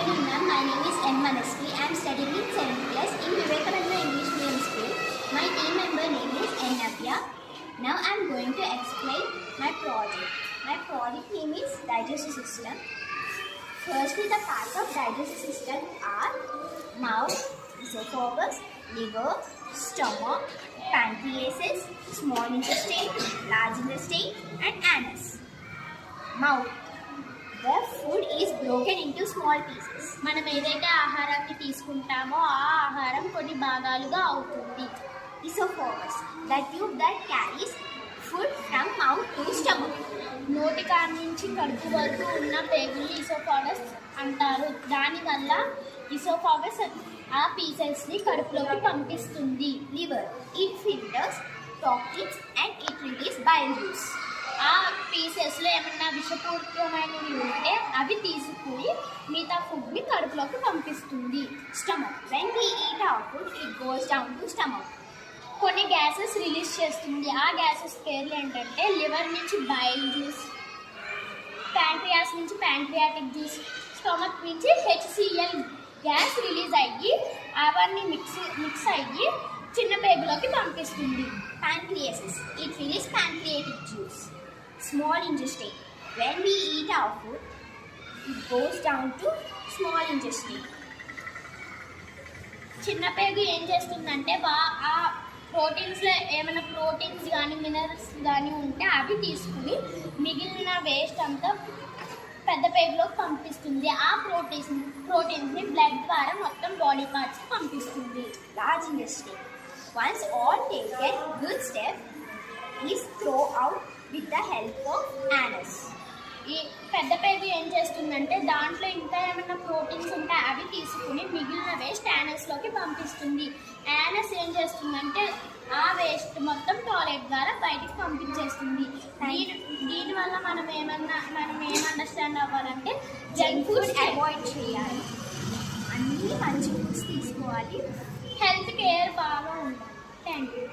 everyone, my name is N. Manasvi. I am studying in 7th class in Vivekananda English Medium School. My team member name is N. Navya. Now I am going to explain my project. My project name is digestive system. Firstly, the parts of digestive system are mouth, esophagus, liver, stomach, pancreas, small intestine, large intestine, and anus. Mouth. The food is broken into small pieces. మనం ఏదైతే ఆహారాన్ని తీసుకుంటామో ఆ ఆహారం కొన్ని భాగాలుగా అవుతుంది. Esophagus. The tube that carries food from mouth to stomach. నోటి కాడ నుంచి కడుపు వరకు ఉన్న పేగుల్ని ఇసోఫాగస్ అంటారు. దానివల్ల ఇసోఫాగస్ ఆ పీసెస్ని కడుపులోకి పంపిస్తుంది. Liver. It filters toxins and it releases bile juice. ఆ పీసెస్లో ఏమన్నా విషపూరితమైనవి ఉంటే అవి తీసుకుని మిగతా ఫుడ్ని కడుపులోకి పంపిస్తుంది. Stomach. When we eat our food, it goes down to stomach. కొన్ని గ్యాసెస్ రిలీజ్ చేస్తుంది. ఆ గ్యాసెస్ పేర్లు ఏంటంటే లివర్ నుంచి బైల్ జ్యూస్, ప్యాంక్రియాస్ నుంచి ప్యాంక్రియాటిక్ జ్యూస్, స్టమక్ నుంచి HCl గ్యాస్ రిలీజ్ అయ్యి అవన్నీ మిక్స్ అయ్యి చిన్న పేగులోకి పంపిస్తుంది. Pancreas. It releases pancreatic juice. Small intestine. When we eat our food, it goes down to small intestine. చిన్న పేగు ఏం చేస్తుందంటే ఆ ప్రోటీన్స్లో ఏమైనా ప్రోటీన్స్ కానీ మినరల్స్ కానీ ఉంటే అవి తీసుకుని మిగిలిన వేస్ట్ అంతా పెద్ద పేగులోకి పంపిస్తుంది. ఆ ప్రోటీన్స్ని బ్లడ్ ద్వారా మొత్తం బాడీ పార్ట్స్కి పంపిస్తుంది. Large intestine. Once all taken, good step is throw out with the help of anus. ఈ పెద్ద పేగు ఏం చేస్తుందంటే దాంట్లో ఇంకా ఏమైనా ప్రోటీన్స్ ఉంటే అవి తీసుకుని మిగిలిన వేస్ట్ యానస్లోకి పంపిస్తుంది. యానస్ ఏం చేస్తుందంటే ఆ వేస్ట్ మొత్తం టాయిలెట్ ద్వారా బయటికి పంపించేస్తుంది. దీనివల్ల మనం ఏం అండర్స్టాండ్ అవ్వాలంటే జంక్ ఫుడ్ అవాయిడ్ చేయాలి, అన్నీ మంచి ఫుడ్స్ తీసుకోవాలి, హెల్త్ కేర్ బాగా ఉండాలి. Thank you.